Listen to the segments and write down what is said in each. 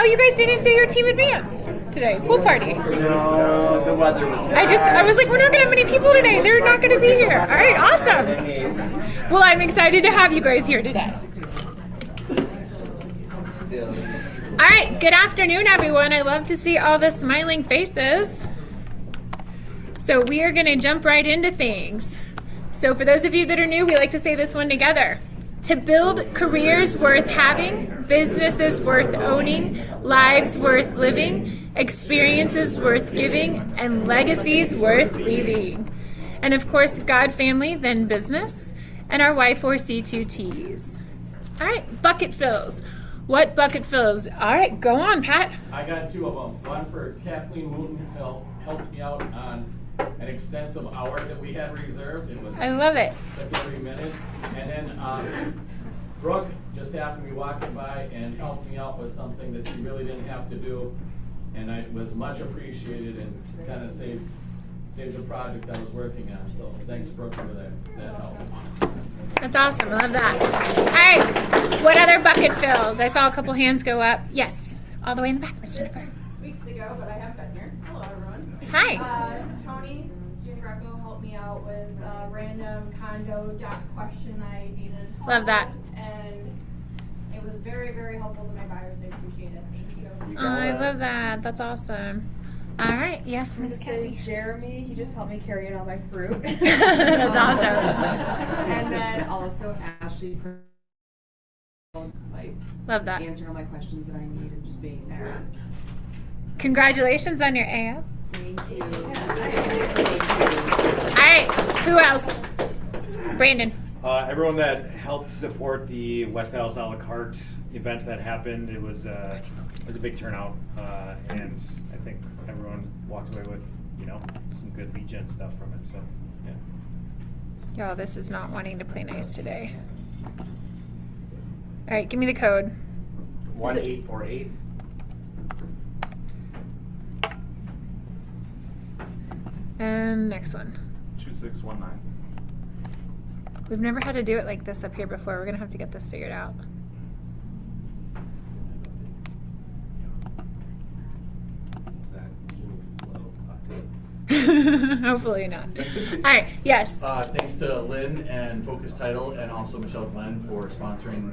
you guys didn't do your team advance today? Pool party. No, the weather was. I was like, we're not gonna have many people today. They're not gonna be here. All right, awesome. Well, I'm excited to have you guys here today. All right, good afternoon, everyone. I love to see all the smiling faces. So we are gonna jump right into things. So for those of you that are new, we like to say this one together. To build careers worth having, businesses worth owning, lives worth living, experiences worth giving, and legacies worth leaving. And of course, God, family, then business, and our Y4C2Ts. All right, bucket fills. What bucket fills? All right, go on, Pat. I got two of them. One for Kathleen Wooten helped me out on an extensive hour that we had reserved. It was I love it. every minute. And then Brooke just happened to be walking by and helped me out with something that she really didn't have to do. And it was much appreciated and kind of saved the project I was working on. So thanks, Brooke, for that help. That's awesome. I love that. All right, what other bucket fills? I saw a couple hands go up. Yes, all the way in the back, Miss Jennifer. Weeks ago, but I have been here. Hello, everyone. Hi. Tony Gianfranco helped me out with a random condo doc question I needed. Love that. And it was very, very helpful to my buyers. They appreciate it. Thank you. Oh, I love that. That's awesome. All right. Yes, Miss Cassie. Jeremy, he just helped me carry in all my fruit. That's awesome. And then also Ashley, Love that. answering all my questions that I need and just being there. Congratulations on your AF. Thank you. All right. Who else? Brandon. Everyone that helped support the West Dallas a la carte event that happened, it was a big turnout, and I think everyone walked away with some good lead gen stuff from it. So yeah. Yo, this is not wanting to play nice today. All right, give me the code. 1848. And next one. 2619. We've never had to do it like this up here before. We're gonna have to get this figured out. Is that flow? Hopefully not. All right, yes. Thanks to Lynn and Focus Title and also Michelle Glenn for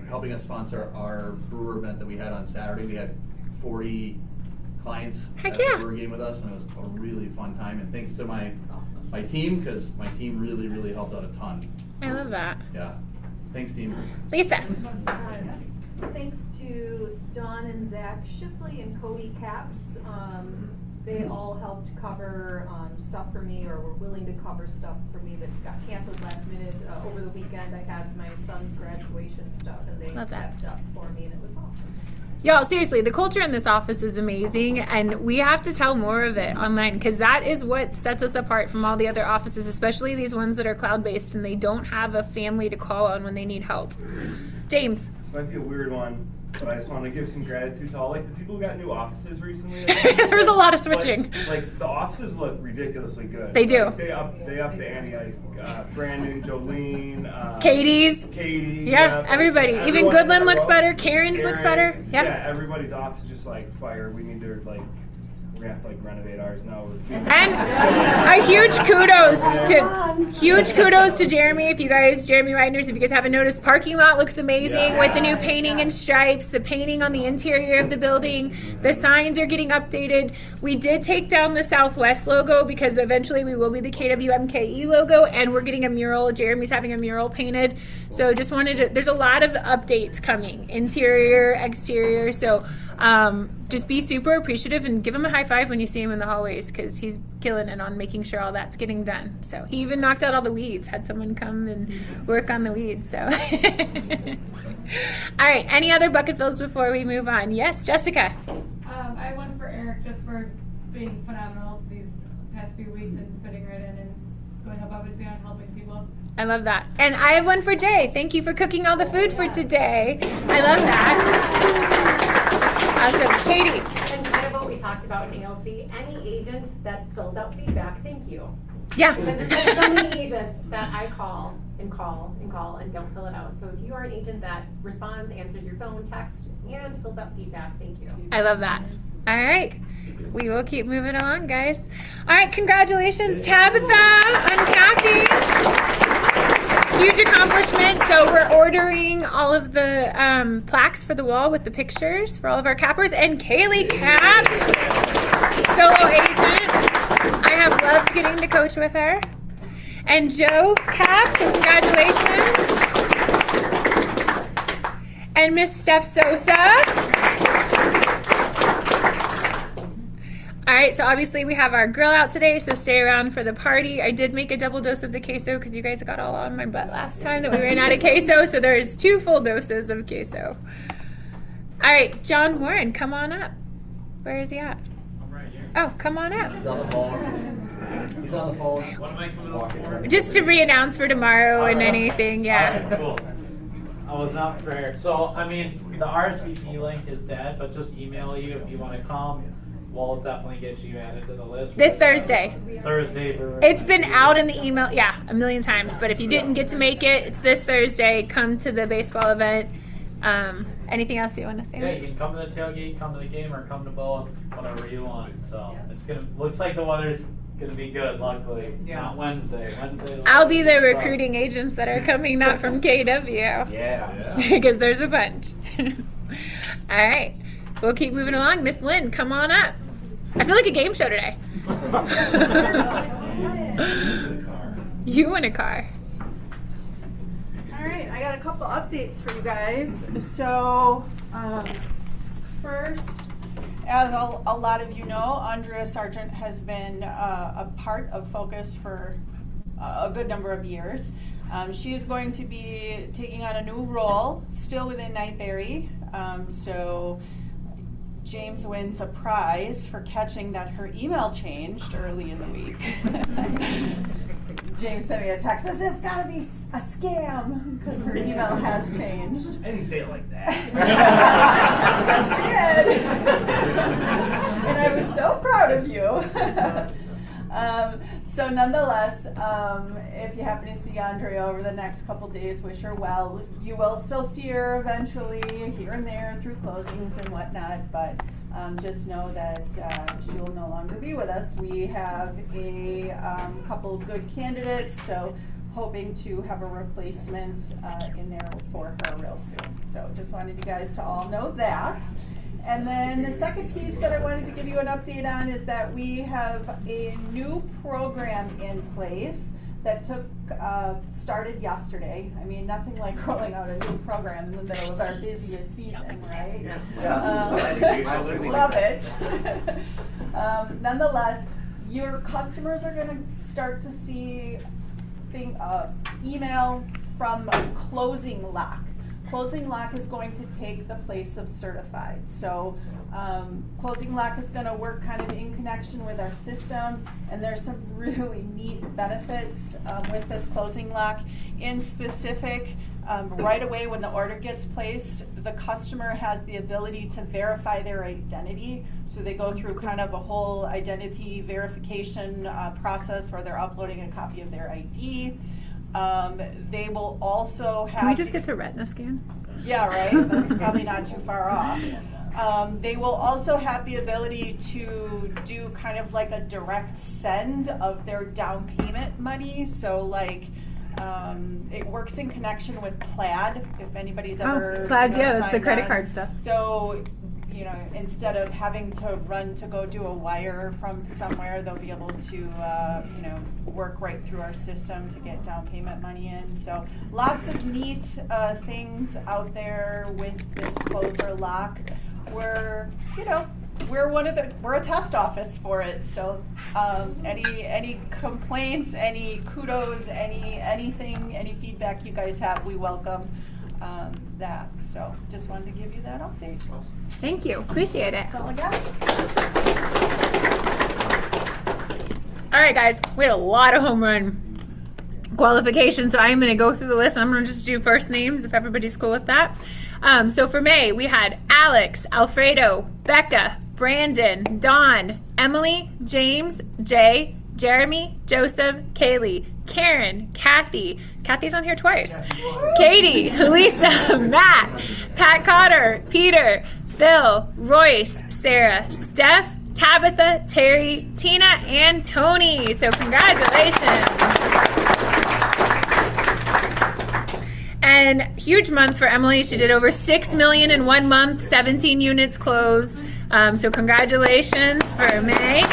helping us sponsor our brewer event that we had on Saturday. We had 40 clients Heck at yeah. the brewer game with us, and it was a really fun time. And thanks to my team, because my team really, really helped out a ton. I love that. Yeah. Thanks, team. Lisa. Thanks to Dawn and Zach Shipley and Cody Caps. They all helped cover stuff for me, or were willing to cover stuff for me that got canceled last minute. Over the weekend, I had my son's graduation stuff, and they stepped up for me, and it was awesome. Y'all, seriously, the culture in this office is amazing, and we have to tell more of it online, because that is what sets us apart from all the other offices, especially these ones that are cloud-based and they don't have a family to call on when they need help. James. This might be a weird one, but I just want to give some gratitude to all the people who got new offices recently. There was a lot of switching. Like the offices look ridiculously good. They do. They upped the ante. Brandon, Jolene, Katie. Yeah, everybody. Even Goodland looks better. Karen's looks better. Yep. Yeah, everybody's office is just like fire. We need to we're gonna have to renovate ours now. And a huge kudos to Jeremy. Jeremy Reidners, if you guys haven't noticed, parking lot looks amazing with the new painting and stripes, the painting on the interior of the building. The signs are getting updated. We did take down the Southwest logo because eventually we will be the KWMKE logo, and we're getting a mural. Jeremy's having a mural painted. So just there's a lot of updates coming, interior, exterior. So just be super appreciative and give him a high five when you see him in the hallways, because he's killing it on making sure all that's getting done. So he even knocked out all the weeds, had someone come and work on the weeds. So all right, any other bucket fills before we move on? Yes, Jessica. I have one for Eric, just for being phenomenal these past few weeks and fitting right in and going above and beyond helping people. I love that. And I have one for Jay. Thank you for cooking all the food for today. I love that. Awesome. Katie. And kind of what we talked about in ALC, any agent that fills out feedback, thank you. Yeah. Because there's so many agents that I call and call and call and don't fill it out. So if you are an agent that responds, answers your phone, text, and fills out feedback, thank you. I love that. All right. We will keep moving along, guys. All right, congratulations, Tabitha and Kathy. Huge accomplishment. So we're ordering all of the plaques for the wall with the pictures for all of our cappers. And Kaylee capped, solo agent. I have loved getting to coach with her. And Joe capped, so congratulations. And Miss Steph Sosa. All right, so obviously we have our grill out today, so stay around for the party. I did make a double dose of the queso because you guys got all on my butt last time that we ran out of queso, so there's 2 full doses of queso. All right, John Warren, come on up. Where is he at? I'm right here. Oh, come on up. He's on the phone. He's on the phone. What am I coming up for? Just to re-announce for tomorrow and All right. anything, yeah. All right, cool. I was not prepared. So, I mean, the RSVP link is dead, but just email you if you want to come. We'll definitely get you added to the list. This Thursday. Thursday. It's been out in the email, yeah, a million times. But if you didn't get to make it, it's this Thursday. Come to the baseball event. Anything else you want to say? Yeah, you can come to the tailgate, come to the game, or come to both, whatever you want. So it's looks like the weather's gonna be good. Luckily, not Wednesday. I'll be the recruiting agents that are coming, not from KW. Yeah. Because there's a bunch. All right. We'll keep moving along. Miss Lynn, come on up. I feel like a game show today. You in a car. All right, I got a couple updates for you guys. So, first, as a lot of you know, Andrea Sargent has been a part of Focus for a good number of years. She is going to be taking on a new role, still within Nightberry. So James wins a prize for catching that her email changed early in the week. James sent me a text, this has got to be a scam because her email has changed. I didn't say it like that. Yes, you did. And I was so proud of you. So nonetheless, if you happen to see Andrea over the next couple days, wish her well. You will still see her eventually here and there through closings and whatnot, but just know that she will no longer be with us. We have a couple good candidates, so hoping to have a replacement in there for her real soon. So just wanted you guys to all know that. And then the second piece that I wanted to give you an update on is that we have a new program in place that started yesterday. I mean, nothing like rolling out a new program in the middle of our busiest season, right? Love it. Nonetheless, your customers are going to start to see email from Closing Lock. Closing Lock is going to take the place of Certified. So Closing Lock is going to work kind of in connection with our system, and there's some really neat benefits with this Closing Lock. In specific, right away when the order gets placed, the customer has the ability to verify their identity. So they go through kind of a whole identity verification process where they're uploading a copy of their ID. They will also have... Can we just get to retina scan? Yeah, right? That's probably not too far off. They will also have the ability to do kind of like a direct send of their down payment money. So like it works in connection with Plaid, if anybody's ever Plaid, yeah, that's the signed credit on. card stuff. So, you know, instead of having to run to go do a wire from somewhere, they'll be able to, you know, work right through our system to get down payment money in. So lots of neat things out there with this Closer Lock. We're a test office for it. So any complaints, any kudos, anything, any feedback you guys have, we welcome that. So just wanted to give you that update. Thank you. Appreciate it. That's all I got. All right, guys. We had a lot of home run qualifications, so I'm going to go through the list. I'm going to just do first names if everybody's cool with that. So for May, we had Alex, Alfredo, Becca, Brandon, Dawn, Emily, James, Jay, Jeremy, Joseph, Kaylee, Karen, Kathy, Kathy's on here twice. Katie, Lisa, Matt, Pat Cotter, Peter, Phil, Royce, Sarah, Steph, Tabitha, Terry, Tina, and Tony. So congratulations. And huge month for Emily. She did over 6 million in 1 month, 17 units closed. So congratulations for May.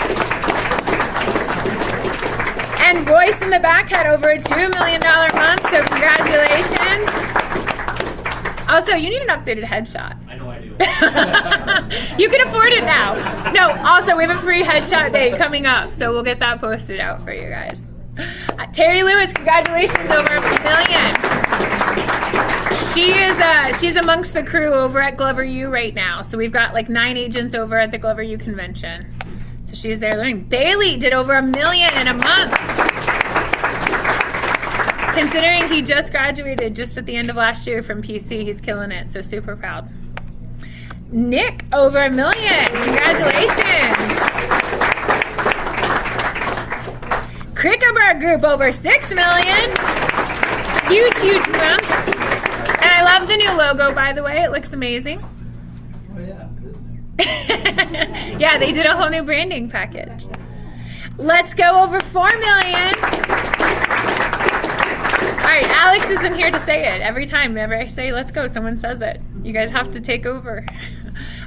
And Royce in the back had over a $2 million month, so congratulations. Also, you need an updated headshot. I know I do. You can afford it now. No, also, we have a free headshot day coming up, so we'll get that posted out for you guys. Terry Lewis, congratulations, over $1 million. She's amongst the crew over at Glover U right now. So we've got like 9 agents over at the Glover U convention. So she's there learning. Bailey did over $1 million in a month. Considering he just graduated just at the end of last year from PC, he's killing it. So super proud. Nick, over $1 million. Congratulations. Krickeberg Group, over $6 million. Huge, huge month. And I love the new logo, by the way. It looks amazing. Oh yeah, isn't it? Yeah, they did a whole new branding package. Let's go, over $4 million. All right, Alex isn't here to say it. Every time, whenever I say let's go, someone says it. You guys have to take over. All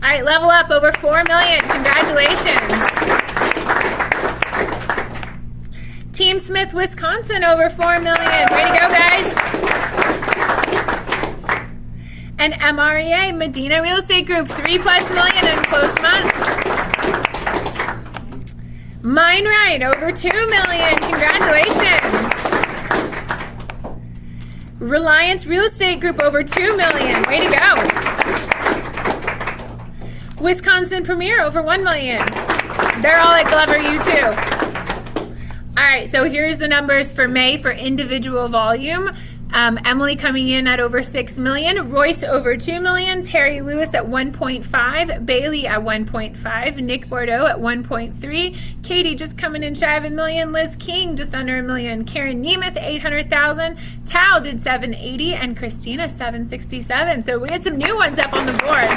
right, level up, over $4 million. Congratulations. Team Smith, Wisconsin, over $4 million. Way to go, guys. And MREA, Medina Real Estate Group, $3+ million in closed month. Mine Right, over $2 million. Congratulations. Reliance Real Estate Group, over $2 million. Way to go. Wisconsin Premier, over $1 million. They're all at Glover U too. All right, so here's the numbers for May for individual volume. Emily coming in at over 6 million, Royce over 2 million, Terry Lewis at 1.5, Bailey at 1.5, Nick Bordeaux at 1.3, Katie just coming in shy of $1 million, Liz King just under $1 million, Karen Nemeth 800,000, Tao did 780, and Christina 767. So we had some new ones up on the board.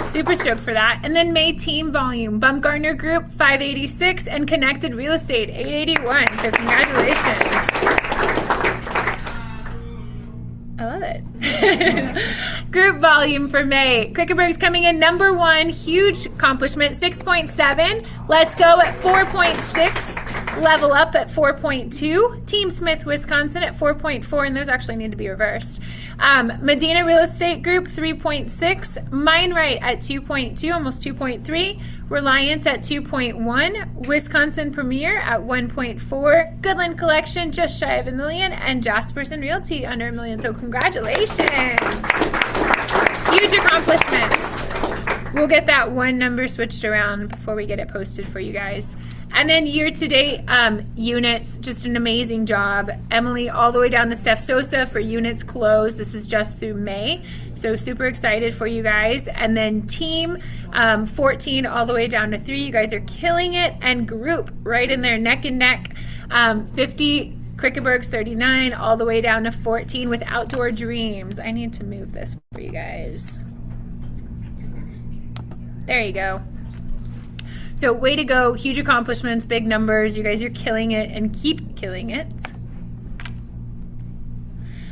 Super stoked for that. And then May team volume, Bumgarner Group 586 and Connected Real Estate 881. So congratulations. I love it. Group volume for May. Krickeberg's coming in number 1, huge accomplishment, 6.7. Let's Go at 4.6. Level Up at 4.2, Team Smith, Wisconsin at 4.4, and those actually need to be reversed. Medina Real Estate Group 3.6, Mine Right at 2.2, almost 2.3, Reliance at 2.1, Wisconsin Premier at 1.4, Goodland Collection just shy of $1 million, and Jasperson Realty under $1 million. So congratulations! Huge accomplishments. We'll get that one number switched around before we get it posted for you guys. And then year-to-date units, just an amazing job. Emily all the way down to Steph Sosa for units closed. This is just through May. So super excited for you guys. And then team 14 all the way down to 3. You guys are killing it. And group right in there, neck and neck. 50, Krickeberg's 39 all the way down to 14 with Outdoor Dreams. I need to move this for you guys. There you go. So way to go, huge accomplishments, big numbers. You guys are killing it and keep killing it.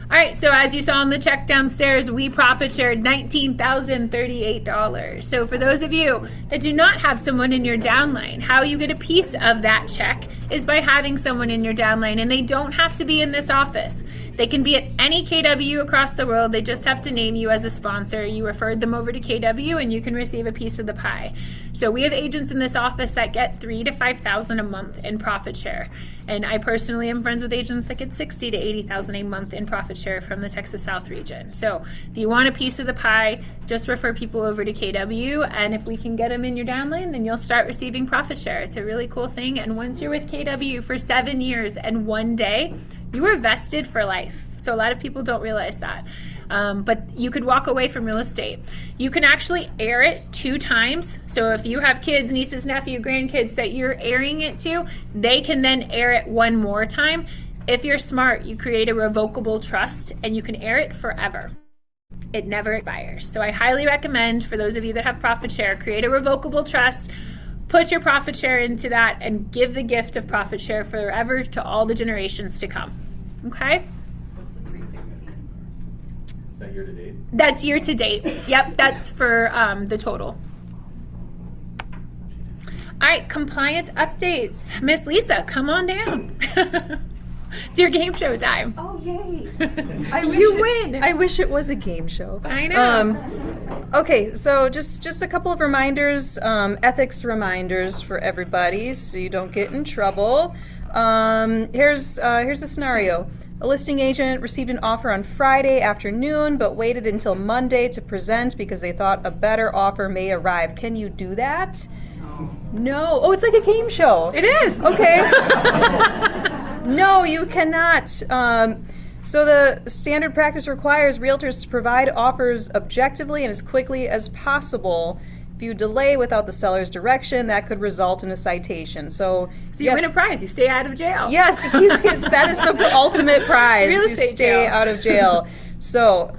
All right, so as you saw in the check downstairs, we profit shared $19,038. So for those of you that do not have someone in your downline, how you get a piece of that check is by having someone in your downline, and they don't have to be in this office. They can be at any KW across the world. They just have to name you as a sponsor. You referred them over to KW and you can receive a piece of the pie. So we have agents in this office that get $3,000 to $5,000 a month in profit share. And I personally am friends with agents that get $60,000 to $80,000 a month in profit share from the Texas South region. So if you want a piece of the pie, just refer people over to KW, and if we can get them in your downline, then you'll start receiving profit share. It's a really cool thing. And once you're with KW for 7 years and 1 day, you are vested for life. So a lot of people don't realize that. But you could walk away from real estate. You can actually air it 2 times. So if you have kids, nieces, nephew, grandkids that you're airing it to, they can then air it 1 more time. If you're smart, you create a revocable trust and you can air it forever. It never expires. So I highly recommend, for those of you that have profit share, create a revocable trust, put your profit share into that, and give the gift of profit share forever to all the generations to come. Okay? What's the 316? Is that year to date? That's year to date. Yep, that's for the total. All right, compliance updates. Miss Lisa, come on down. It's your game show time. Oh, yay. You win. I wish it was a game show. I know. Okay, so just a couple of reminders, ethics reminders for everybody, so you don't get in trouble. Here's a scenario. A listing agent received an offer on Friday afternoon, but waited until Monday to present because they thought a better offer may arrive. Can you do that? No. Oh, it's like a game show. It is. Okay. No, you cannot. So the standard practice requires realtors to provide offers objectively and as quickly as possible. If you delay without the seller's direction, that could result in a citation. So you win a prize. You stay out of jail. Yes, that is the ultimate prize. Real you estate stay jail. out of jail. So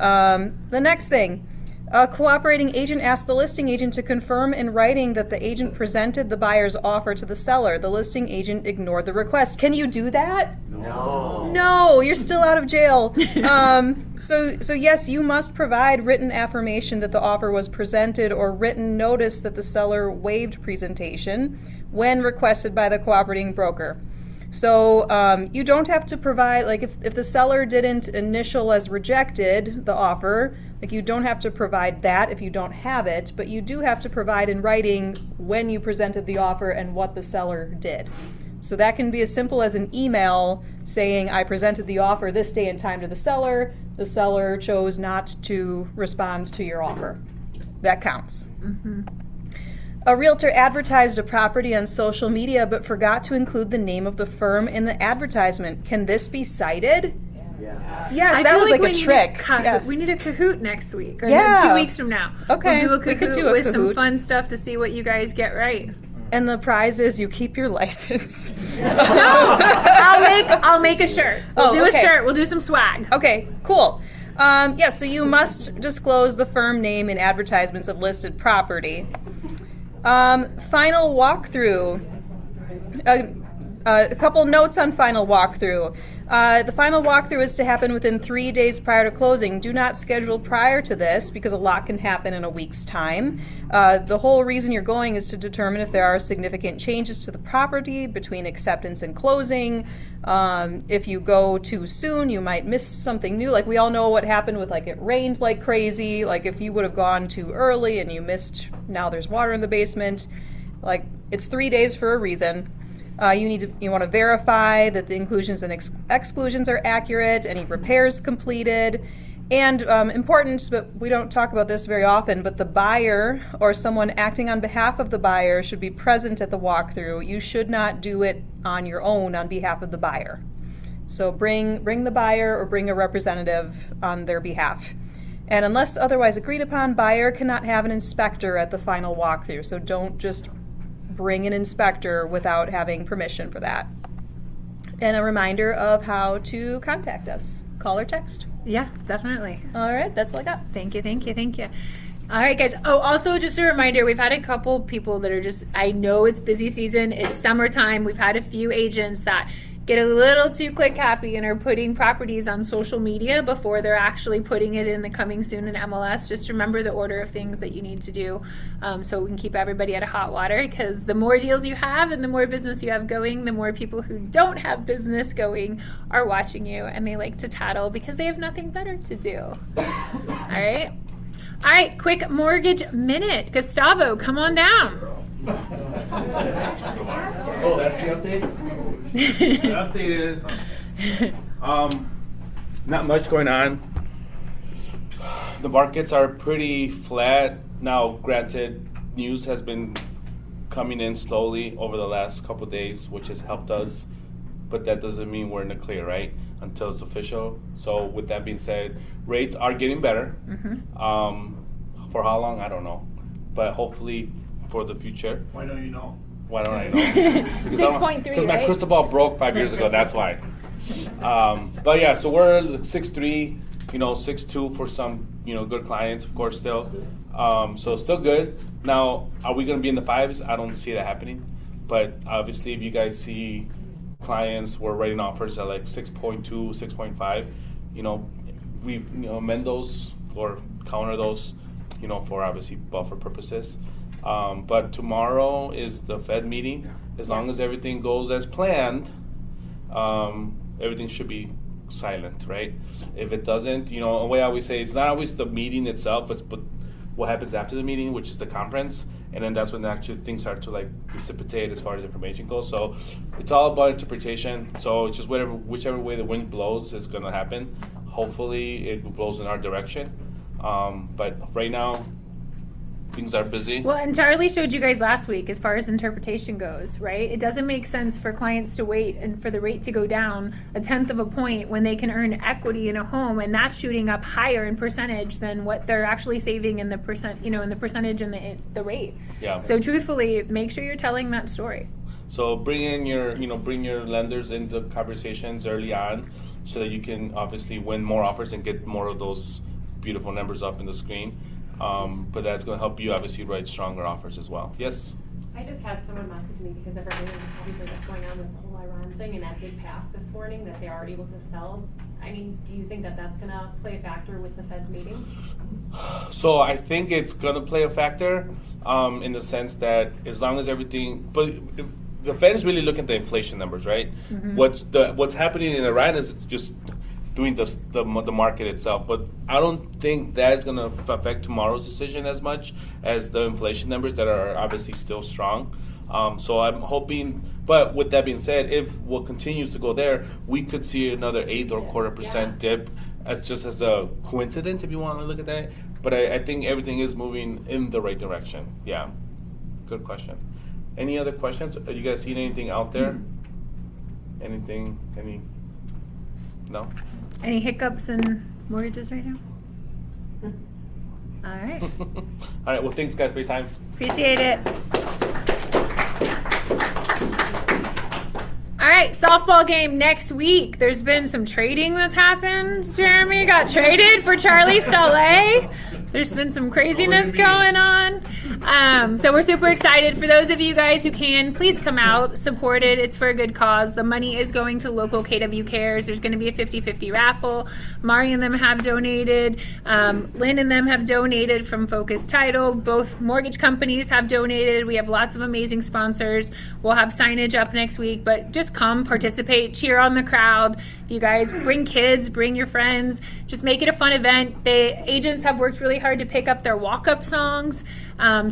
the next thing. A cooperating agent asked the listing agent to confirm in writing that the agent presented the buyer's offer to the seller. The listing agent ignored the request. Can you do that? No. No, you're still out of jail. So yes, you must provide written affirmation that the offer was presented or written notice that the seller waived presentation when requested by the cooperating broker. So you don't have to provide, like if the seller didn't initial as rejected the offer, like you don't have to provide that if you don't have it, but you do have to provide in writing when you presented the offer and what the seller did. So that can be as simple as an email saying, I presented the offer this day and time to the seller chose not to respond to your offer. That counts. Mm-hmm. A realtor advertised a property on social media but forgot to include the name of the firm in the advertisement. Can this be cited? Yeah. Yes, I that feel was like we a need trick. Yes. We need a Kahoot next week, or Yeah. 2 weeks from now. Okay, We'll do a we could Kahoot do a with some Kahoot. fun stuff to see what you guys get right. And the prize is you keep your license. I'll make a shirt. We'll do okay. a shirt. We'll do some swag. Okay, cool. So you must disclose the firm name in advertisements of listed property. Final walkthrough. A couple notes on final walkthrough. The final walkthrough is to happen within 3 days prior to closing. Do not schedule prior to this because a lot can happen in a week's time. The whole reason you're going is to determine if there are significant changes to the property between acceptance and closing. If you go too soon, you might miss something new. Like we all know what happened with like it rained like crazy. Like if you would have gone too early and you missed, now there's water in the basement. Like it's 3 days for a reason. You want to verify that the inclusions and exclusions are accurate, any repairs completed, and important, but we don't talk about this very often, but the buyer or someone acting on behalf of the buyer should be present at the walkthrough. You should not do it on your own on behalf of the buyer. So bring the buyer or bring a representative on their behalf. And unless otherwise agreed upon, buyer cannot have an inspector at the final walkthrough. So don't just bring an inspector without having permission for that. And a reminder of how to contact us. Call or text. Yeah, definitely. All right, that's all I got. Thank you. All right, guys. Oh, also just a reminder, we've had a couple people that are just, I know it's busy season, it's summertime. We've had a few agents that get a little too click happy and are putting properties on social media before they're actually putting it in the coming soon in MLS. Just remember the order of things that you need to do so we can keep everybody out of hot water, because the more deals you have and the more business you have going, the more people who don't have business going are watching you, and they like to tattle because they have nothing better to do. All right, quick mortgage minute. Gustavo, come on down. Oh, that's the update? The update is not much going on. The markets are pretty flat. Now, granted, news has been coming in slowly over the last couple of days, which has helped us, but that doesn't mean we're in the clear, right? until it's official. So with that being said, rates are getting better. For how long, I don't know, but hopefully for the future. Why don't you know? Why don't I know? 6.3, Because my right? crystal ball broke 5 years ago. That's why. But yeah, so we're 6'3", 6'2" for some, good clients, of course, still. So still good. Now, are we going to be in the fives? I don't see that happening. But obviously, if you guys see clients we're writing offers at like 6.2, 6.5, we amend those or counter those, for obviously buffer purposes. But tomorrow is the Fed meeting. As long as everything goes as planned, everything should be silent, right? If it doesn't, the way I always say, it's not always the meeting itself, it's but what happens after the meeting, which is the conference, and then that's when actually things start to like dissipate as far as information goes. So it's all about interpretation. So it's just whichever way the wind blows is going to happen. Hopefully it blows in our direction. But right now, things are busy. Well, and Charlie showed you guys last week as far as interpretation goes, right? It doesn't make sense for clients to wait and for the rate to go down 1/10 of a point when they can earn equity in a home, and that's shooting up higher in percentage than what they're actually saving in the percent, in the percentage and the rate. Yeah. So truthfully, make sure you're telling that story. So bring your lenders into conversations early on, so that you can obviously win more offers and get more of those beautiful numbers up in the screen. But that's going to help you obviously write stronger offers as well. Yes? I just had someone message me because of everything obviously that's going on with the whole Iran thing, and that did pass this morning that they are able to sell. I mean, do you think that that's going to play a factor with the Fed's meeting? So I think it's going to play a factor in the sense that as long as everything, but the Fed is really looking at the inflation numbers, right? What's happening in Iran is just doing the market itself, but I don't think that's going to affect tomorrow's decision as much as the inflation numbers that are obviously still strong. So I'm hoping, but with that being said, if what continues to go there, we could see another 1/8 or 1/4% dip, as just as a coincidence, if you want to look at that. But I think everything is moving in the right direction. Yeah, good question. Any other questions? Are you guys seeing anything out there? No? Any hiccups in mortgages right now? All right. All right, well, thanks, guys, for your time. Appreciate it. All right, softball game next week. There's been some trading that's happened. Jeremy got traded for Charlie Stolé. There's been some craziness going on. So we're super excited. For those of you guys who can, please come out, support it. It's for a good cause. The money is going to local KW Cares. There's going to be a 50-50 raffle. Mari and them have donated. Lynn and them have donated from Focus Title. Both mortgage companies have donated. We have lots of amazing sponsors. We'll have signage up next week, but just come, participate, cheer on the crowd. You guys bring kids, bring your friends. Just make it a fun event. The agents have worked really hard to pick up their walk-up songs.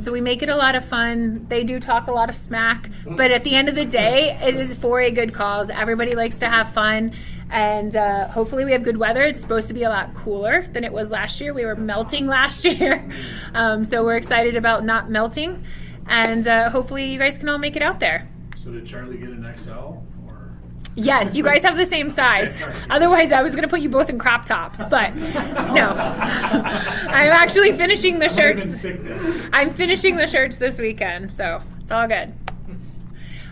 So we make it a lot of fun. They do talk a lot of smack, but at the end of the day, it is for a good cause. Everybody likes to have fun, and hopefully we have good weather. It's supposed to be a lot cooler than it was last year. We were melting last year, so we're excited about not melting, and hopefully you guys can all make it out there. So did Charlie get an XL? Yes, you guys have the same size. Otherwise, I was going to put you both in crop tops, but no. I'm actually finishing the shirts. I'm finishing the shirts this weekend, so it's all good.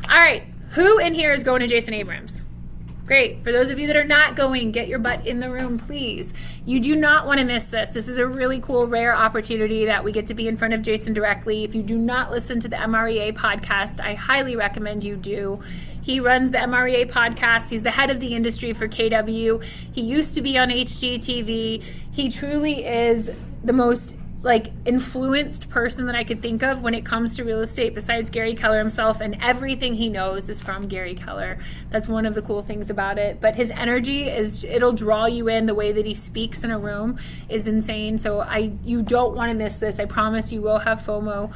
All right, who in here is going to Jason Abrams? Great. For those of you that are not going, get your butt in the room, please. You do not want to miss this. This is a really cool, rare opportunity that we get to be in front of Jason directly. If you do not listen to the MREA podcast, I highly recommend you do. He runs the MREA podcast. He's the head of the industry for KW. He used to be on HGTV. He truly is the most influenced person that I could think of when it comes to real estate besides Gary Keller himself, and everything he knows is from Gary Keller. That's one of the cool things about it. But his energy it'll draw you in. The way that he speaks in a room is insane. So you don't want to miss this. I promise you will have FOMO.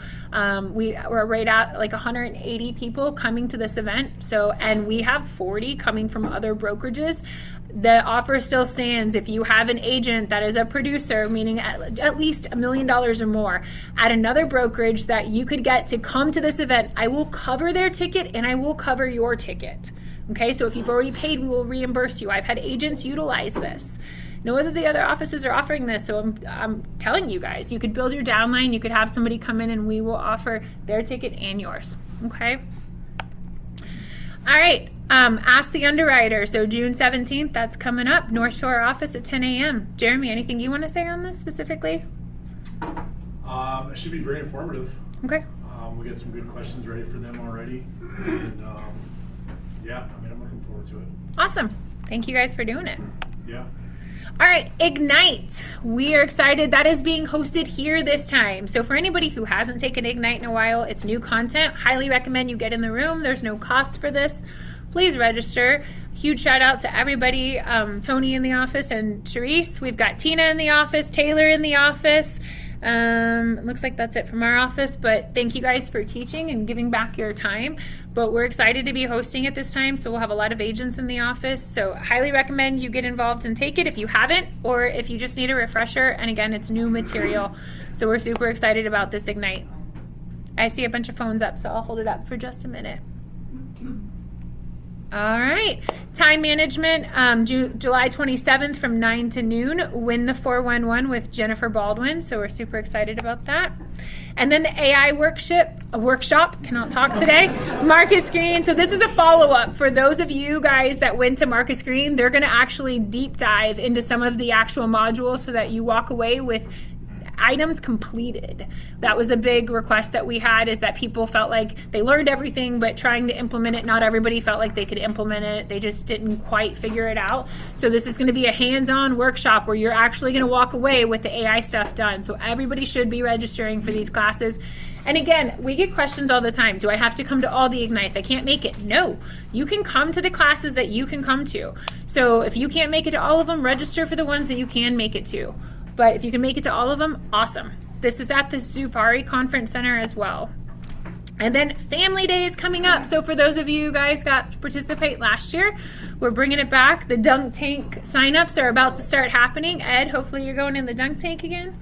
We're right at 180 people coming to this event. And we have 40 coming from other brokerages. The offer still stands. If you have an agent that is a producer, meaning at least $1 million or more, at another brokerage that you could get to come to this event, I will cover their ticket and I will cover your ticket. Okay, so if you've already paid, we will reimburse you. I've had agents utilize this. No other the other offices are offering this, so I'm telling you guys, you could build your downline, you could have somebody come in and we will offer their ticket and yours, okay? All right, ask the underwriter. So June 17th, that's coming up, North Shore office at 10 a.m. Jeremy, anything you want to say on this specifically? It should be very informative. Okay. We got some good questions ready for them already. And yeah, I mean, I'm looking forward to it. Awesome. Thank you guys for doing it. Yeah. All right, Ignite. We are excited. That is being hosted here this time. So for anybody who hasn't taken Ignite in a while, it's new content. Highly recommend you get in the room. There's no cost for this. Please register. Huge shout out to everybody. Tony in the office and Therese. We've got Tina in the office, Taylor in the office. Looks like that's it from our office, but thank you guys for teaching and giving back your time. But we're excited to be hosting it this time, so we'll have a lot of agents in the office. So highly recommend you get involved and take it if you haven't, or if you just need a refresher. And again, it's new material, so we're super excited about this Ignite. I see a bunch of phones up, so I'll hold it up for just a minute. All right, time management, July 27th from 9 to noon, Win the 411 with Jennifer Baldwin, so we're super excited about that. And then the AI workshop, cannot talk today, Marcus Green. So this is a follow-up for those of you guys that went to Marcus Green. They're gonna actually deep dive into some of the actual modules so that you walk away with items completed. That was a big request that we had, is that people felt like they learned everything, but trying to implement it, not everybody felt like they could implement it. They just didn't quite figure it out. So this is going to be a hands-on workshop where you're actually going to walk away with the AI stuff done. So everybody should be registering for these classes. And again, we get questions all the time. Do I have to come to all the Ignites? I can't make it. No, you can come to the classes that you can come to. So if you can't make it to all of them, register for the ones that you can make it to. But if you can make it to all of them, awesome. This is at the Zufari Conference Center as well. And then Family Day is coming up. So for those of you guys got to participate last year, we're bringing it back. The dunk tank signups are about to start happening. Ed, hopefully you're going in the dunk tank again.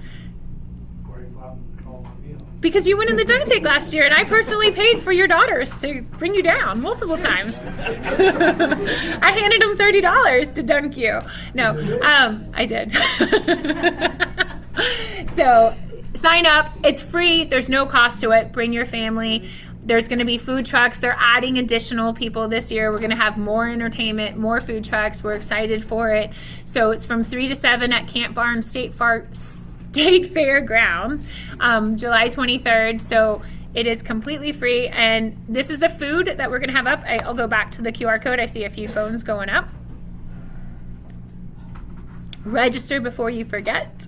Because you went in the dunk tank last year, and I personally paid for your daughters to bring you down multiple times. I handed them $30 to dunk you. No, I did. So sign up. It's free. There's no cost to it. Bring your family. There's going to be food trucks. They're adding additional people this year. We're going to have more entertainment, more food trucks. We're excited for it. So it's from 3 to 7 at Camp Barnes State Fairgrounds, July 23rd. So it is completely free. And this is the food that we're going to have up. I'll go back to the QR code. I see a few phones going up. Register before you forget.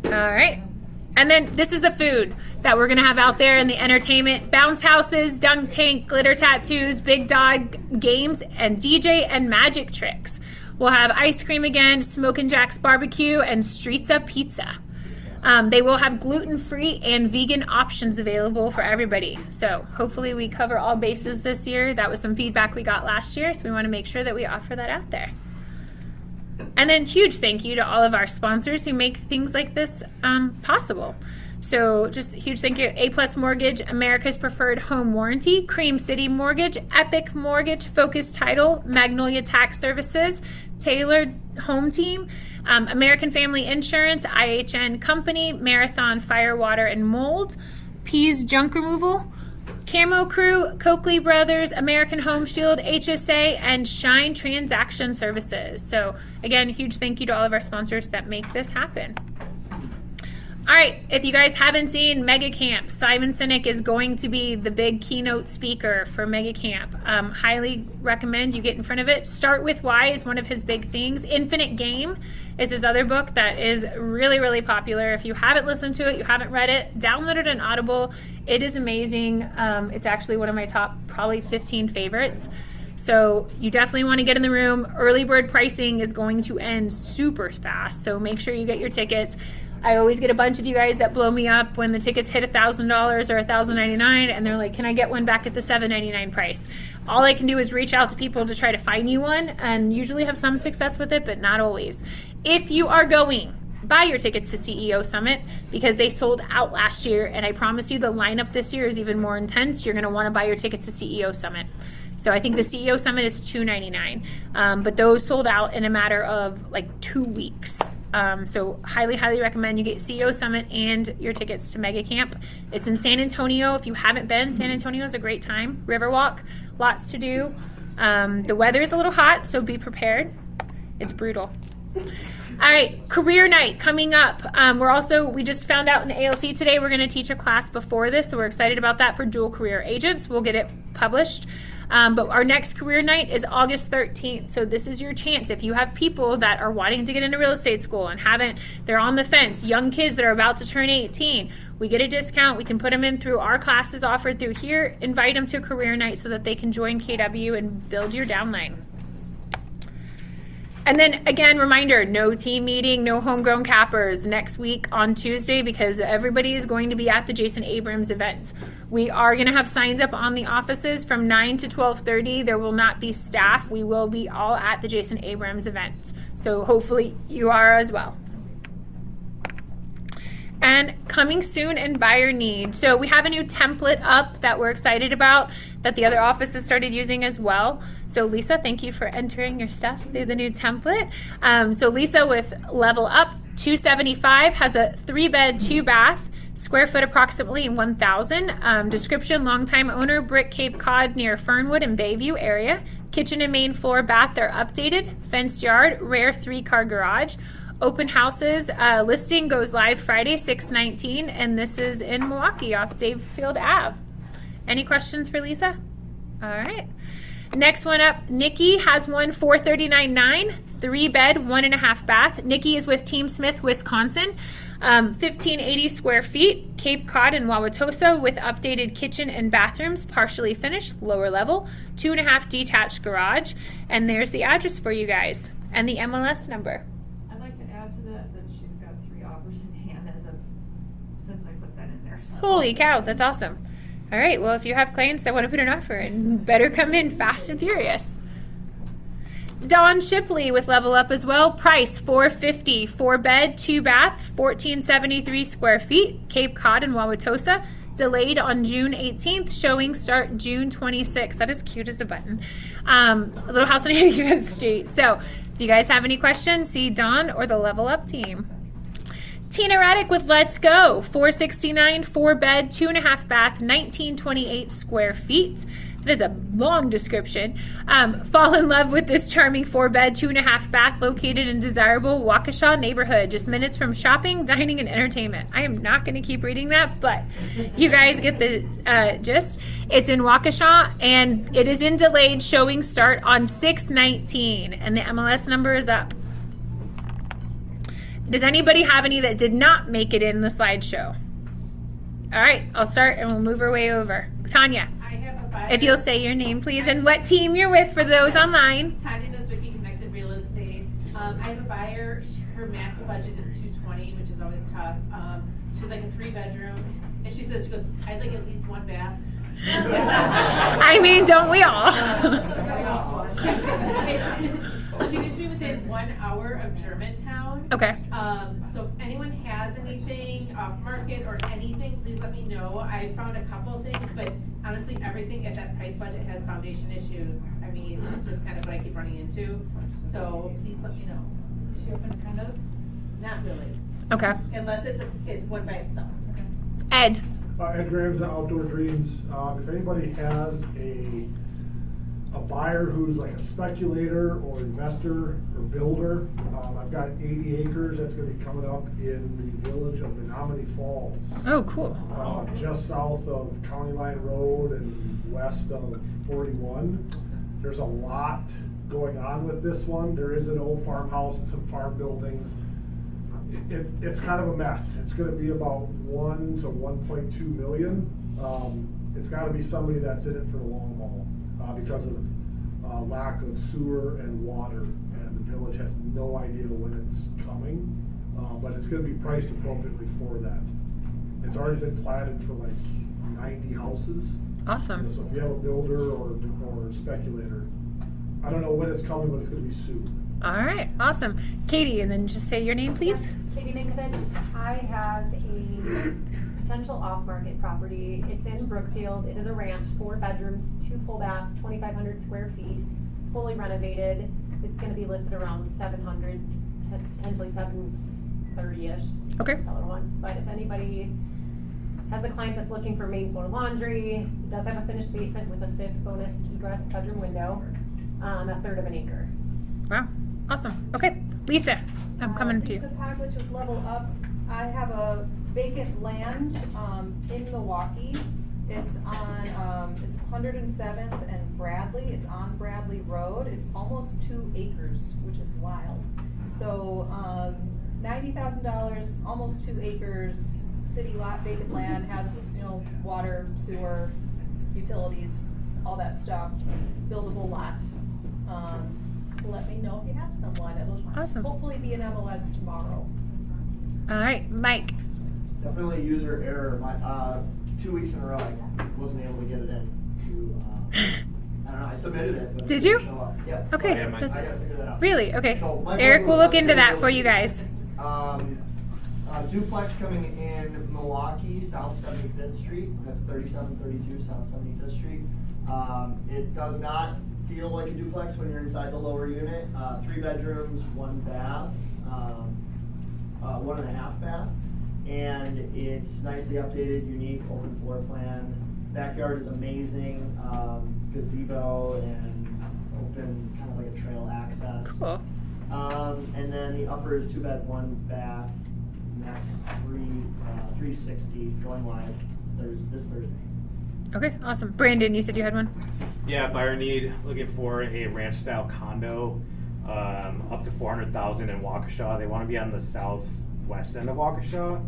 All right. And then this is the food that we're going to have out there in the entertainment. Bounce houses, dunk tank, glitter tattoos, big dog games, and DJ and magic tricks. We'll have ice cream again, Smokin' Jack's barbecue, and Streets Up Pizza. They will have gluten-free and vegan options available for everybody. So hopefully we cover all bases this year. That was some feedback we got last year, so we want to make sure that we offer that out there. And then huge thank you to all of our sponsors who make things like this possible. So just a huge thank you. A+ Mortgage, America's Preferred Home Warranty, Cream City Mortgage, Epic Mortgage, Focus Title, Magnolia Tax Services, Tailored Home Team, American Family Insurance, IHN Company, Marathon Fire, Water, and Mold, Pease Junk Removal, Camo Crew, Coakley Brothers, American Home Shield, HSA, and Shine Transaction Services. So again, huge thank you to all of our sponsors that make this happen. All right, if you guys haven't seen Mega Camp, Simon Sinek is going to be the big keynote speaker for Mega Camp. Highly recommend you get in front of it. Start With Why is one of his big things. Infinite Game is his other book that is really, really popular. If you haven't listened to it, you haven't read it, download it on Audible. It is amazing. It's actually one of my top probably 15 favorites. So you definitely want to get in the room. Early bird pricing is going to end super fast, so make sure you get your tickets. I always get a bunch of you guys that blow me up when the tickets hit $1,000 or $1,099, and they're like, can I get one back at the $799 price? All I can do is reach out to people to try to find you one, and usually have some success with it, but not always. If you are going, buy your tickets to CEO Summit because they sold out last year, and I promise you the lineup this year is even more intense. You're going to want to buy your tickets to CEO Summit. So I think the CEO Summit is $299, but those sold out in a matter of like 2 weeks. So highly, highly recommend you get CEO Summit and your tickets to Mega Camp. It's in San Antonio. If you haven't been, San Antonio is a great time. Riverwalk, lots to do. The weather is a little hot, so be prepared. It's brutal. All right, career night coming up. We just found out in ALC today we're going to teach a class before this, so we're excited about that for dual career agents. We'll get it published. But our next career night is August 13th. So this is your chance. If you have people that are wanting to get into real estate school and they're on the fence, young kids that are about to turn 18, we get a discount. We can put them in through our classes offered through here, invite them to career night so that they can join KW and build your downline. And then again, reminder, no team meeting, no homegrown cappers next week on Tuesday because everybody is going to be at the Jason Abrams event. We are going to have signs up on the offices from 9 to 12:30. There will not be staff. We will be all at the Jason Abrams event. So hopefully you are as well. And coming soon and buyer need. So we have a new template up that we're excited about that the other offices started using as well. So Lisa, thank you for entering your stuff through the new template. So Lisa with Level Up 275 has a 3-bed, 2-bath, square foot approximately 1,000. Description, longtime owner, brick Cape Cod near Fernwood and Bayview area. Kitchen and main floor bath are updated. Fenced yard, rare 3-car garage. Open houses, listing goes live Friday, 6/19, and this is in Milwaukee off Davefield Ave. Any questions for Lisa? All right. Next one up, Nikki has one 439.9, 3-bed, 1.5 bath. Nikki is with Team Smith, Wisconsin. 1,580 square feet, Cape Cod and Wauwatosa with updated kitchen and bathrooms, partially finished, lower level, 2.5 detached garage. And there's the address for you guys and the MLS number. She's got 3 offers in hand since I put that in there. So. Holy cow, that's awesome. All right, well, if you have clients that want to put an offer in, better come in fast and furious. Dawn Shipley with Level Up as well. Price $450, 4-bed, 2-bath, 1,473 square feet, Cape Cod and Wauwatosa. Delayed on June 18th, showing start June 26th. That is cute as a button. A little house on 85th Street. So if you guys have any questions, see Dawn or the Level Up team. Tina Raddick with Let's Go. 469, 4-bed, 2.5 bath, 1,928 square feet. That is a long description. Fall in love with this charming 4-bed, 2.5 bath located in desirable Waukesha neighborhood, just minutes from shopping, dining, and entertainment. I am not going to keep reading that, but you guys get the gist. It's in Waukesha, and it is in delayed showing start on 6/19, and the MLS number is up. Does anybody have any that did not make it in the slideshow? All right, I'll start, and we'll move our way over. Tanya. If you'll say your name, please, and what team you're with for those online. Tanya Noswicki, Connected Real Estate. I have a buyer. Her max budget is $220, which is always tough. She's like a 3-bedroom, and she goes, I'd like at least 1 bath. I mean, don't we all? So she needs to be within 1 hour of Germantown. Okay. So if anyone has anything off market or anything, please let me know. I found a couple of things, but honestly, everything at that price budget has foundation issues. I mean, it's just kind of what I keep running into. So please let me know. Is she open to condos? Not really. Okay. Unless it's one by itself. Okay. Ed. Ed Graham's at Outdoor Dreams. If anybody has a buyer who's like a speculator or investor or builder, I've got 80 acres that's going to be coming up in the village of Menominee Falls. Oh, cool. Just south of County Line Road and west of 41. There's a lot going on with this one. There is an old farmhouse and some farm buildings. It's kind of a mess. It's going to be about 1 to 1.2 million. It's got to be somebody that's in it for the long haul because of lack of sewer and water, and the village has no idea when it's coming, but it's going to be priced appropriately for that. It's already been platted for like 90 houses. Awesome. So if you have a builder or a speculator, I don't know when it's coming, but it's going to be soon. All right, awesome. Katie, and then just say your name, please. Katie Ninkovich. I have a potential off-market property. It's in Brookfield. It is a ranch, 4 bedrooms, 2 full bath, 2,500 square feet, fully renovated. It's going to be listed around 700, potentially 730-ish. Okay. Seller wants. But if anybody has a client that's looking for main floor laundry, it does have a finished basement with a 5th bonus egress bedroom window on 1/3 of an acre. Wow. Awesome. Okay. Lisa, I'm coming to you. Lisa Packledge with Level Up. I have a vacant land in Milwaukee. It's on it's 107th and Bradley. It's on Bradley Road. It's almost 2 acres, which is wild. So $90,000, almost 2 acres, city lot, vacant land, has water, sewer, utilities, all that stuff. Buildable lot. Let me know if you have someone. It'll Awesome. hopefully be an MLS tomorrow. All right, Mike. Definitely user error. My 2 weeks in a row, I wasn't able to get it in. I don't know. I submitted it. But Did it you? didn't show up. Yep. Okay. So I gotta figure that out. Really? Okay. So my Eric will goal look was into to that go for you to- guys. Duplex coming in Milwaukee, South 75th Street. That's 3732 South 75th Street. It does not feel like a duplex when you're inside the lower unit. 3 bedrooms, 1 bath, 1.5 bath. And it's nicely updated, unique, open floor plan. Backyard is amazing, gazebo and open, kind of like a trail access. Cool. And then the upper is 2 bed, 1 bath. And that's 360 going live this Thursday. Okay, awesome. Brandon, you said you had one? Yeah, buyer need, looking for a ranch style condo, up to 400,000 in Waukesha. They want to be on the southwest end of Waukesha.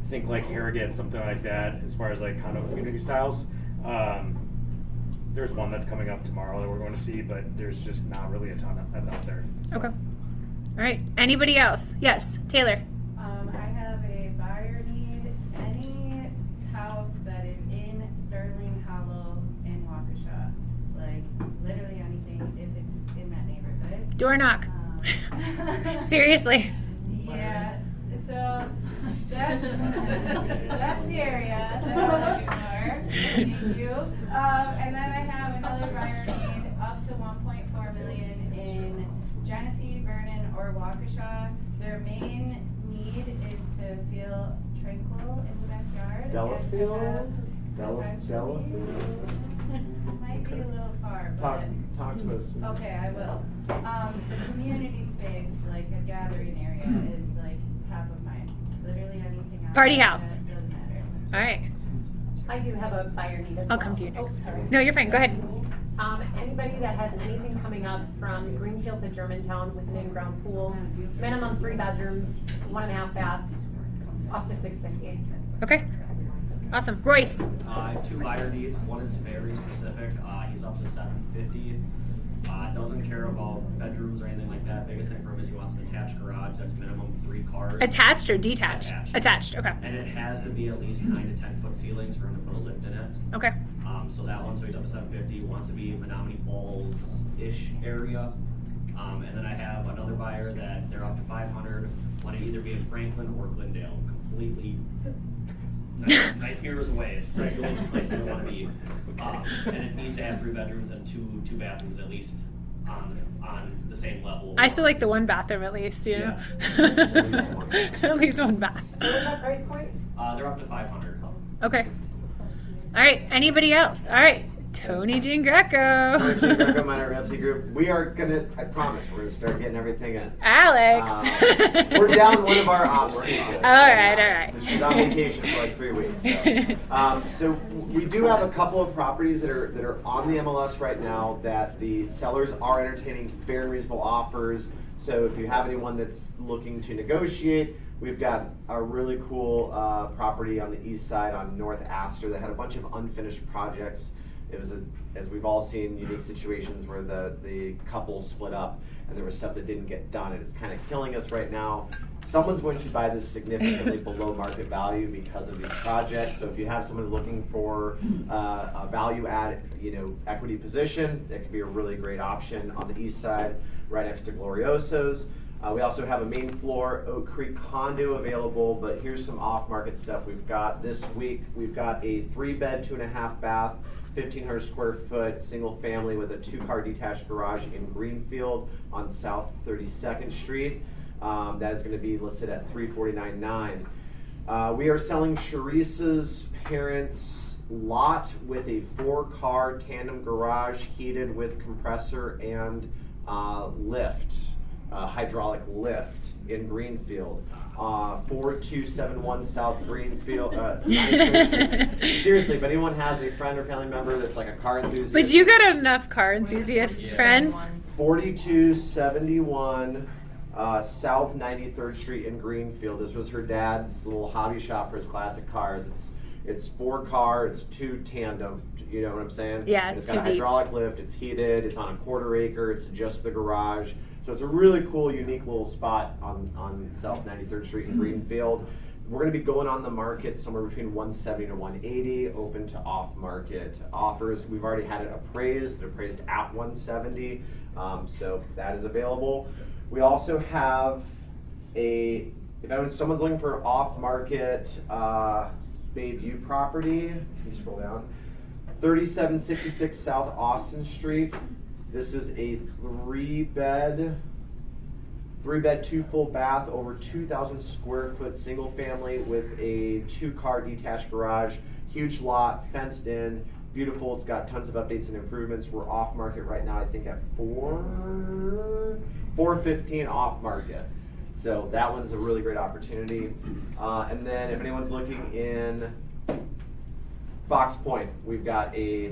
Think like Harrogate, something like that, as far as like condo community styles. There's one that's coming up tomorrow that we're going to see, but there's just not really a ton that's out there. So. Okay. All right. Anybody else? Yes, Taylor. I have a buyer need any house that is in Sterling Hollow in Waukesha. Like literally anything if it's in that neighborhood. Door knock. Seriously. Yeah. So that's the area that I'm looking for. Thank you. And then I have another buyer need up to 1.4 million in Genesee, Vernon, or Waukesha. Their main need is to feel tranquil in the backyard. Delafield? Might be a little far, but Talk to us. okay, I will. The community space, like a gathering area, is like top of mind. Literally anything else. Party house. Doesn't matter. All right. I do have a buyer need as well. I'll come to you Oh, next. sorry. No, you're fine. Go ahead. Anybody that has anything coming up from Greenfield to Germantown with an in-ground pool, minimum 3 bedrooms, 1.5 bath, up to 650. Okay. Awesome. Royce. I have 2 buyer needs. One is very specific. He's up to 750. Doesn't care about bedrooms or anything like that. Biggest thing for him is he wants an attached garage. That's minimum 3 cars. Attached or detached? Attached. Okay. And it has to be at least 9 to 10 foot ceilings for him to put a lift in it. Okay. So that one, so he's up to 750. Wants to be Menominee Falls-ish area. And then I have another buyer that they're up to 500. Want to either be in Franklin or Glendale. Completely 9 years away. It's right, the only place they want to be. And it needs to have 3 bedrooms and two bathrooms at least on the same level. I still like the 1 bathroom at least, you know? At least 1 bath. What was that price point? They're up to 500. Okay. All right. Anybody else? All right. Tony Jean Greco. Tony Jean Greco, Minor FC Group. We are gonna, I promise, we're gonna start getting everything in. Alex. We're down one of our ops people. All right. She's on vacation for like 3 weeks. So we do have a couple of properties that are on the MLS right now that the sellers are entertaining very reasonable offers. So if you have anyone that's looking to negotiate, we've got a really cool property on the east side on North Astor that had a bunch of unfinished projects. It was, as we've all seen, unique situations where the couple split up and there was stuff that didn't get done, and it's kind of killing us right now. Someone's going to buy this significantly below market value because of these projects. So if you have someone looking for a value add, equity position, that could be a really great option on the east side, right next to Glorioso's. We also have a main floor Oak Creek condo available, but here's some off-market stuff we've got. This week, we've got a 3-bed, 2.5 bath, 1,500 square foot single family with a 2-car detached garage in Greenfield on South 32nd Street. That is going to be listed at $349,900. We are selling Sharice's parents' lot with a 4-car tandem garage heated with compressor and lift, hydraulic lift in Greenfield. 4271 South Greenfield. 9th Street. Seriously, if anyone has a friend or family member that's like a car enthusiast. But you got enough car enthusiast friends. 4271 South 93rd Street in Greenfield. This was her dad's little hobby shop for his classic cars. It's 4-car, it's 2 tandem, you know what I'm saying? Yeah, and it's got a too deep. hydraulic lift, it's heated, it's on a 1/4 acre, it's just the garage. So it's a really cool, unique little spot on South 93rd Street in Greenfield. We're going to be going on the market somewhere between 170 to 180, open to off-market offers. We've already had it appraised at 170, so that is available. We also have if someone's looking for off-market Bayview property, can you scroll down? 3766 South Austin Street. This is a 3-bed, 2 full bath, over 2,000 square foot single family with a 2-car detached garage, huge lot, fenced in, beautiful. It's got tons of updates and improvements. We're off market right now, I think at $415 off market. So that one's a really great opportunity. And then if anyone's looking in Fox Point, we've got a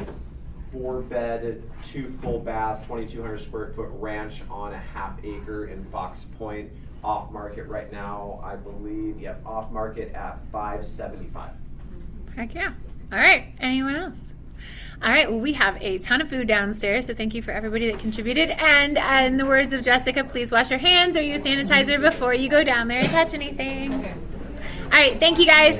4-bed, 2 full bath, 2,200 square foot ranch on a 1/2 acre in Fox Point. Off market right now, I believe. Yep, off market at $575. Heck yeah. All right. Anyone else? All right. Well, we have a ton of food downstairs, so thank you for everybody that contributed. And in the words of Jessica, please wash your hands or use sanitizer before you go down there and touch anything. All right. Thank you, guys.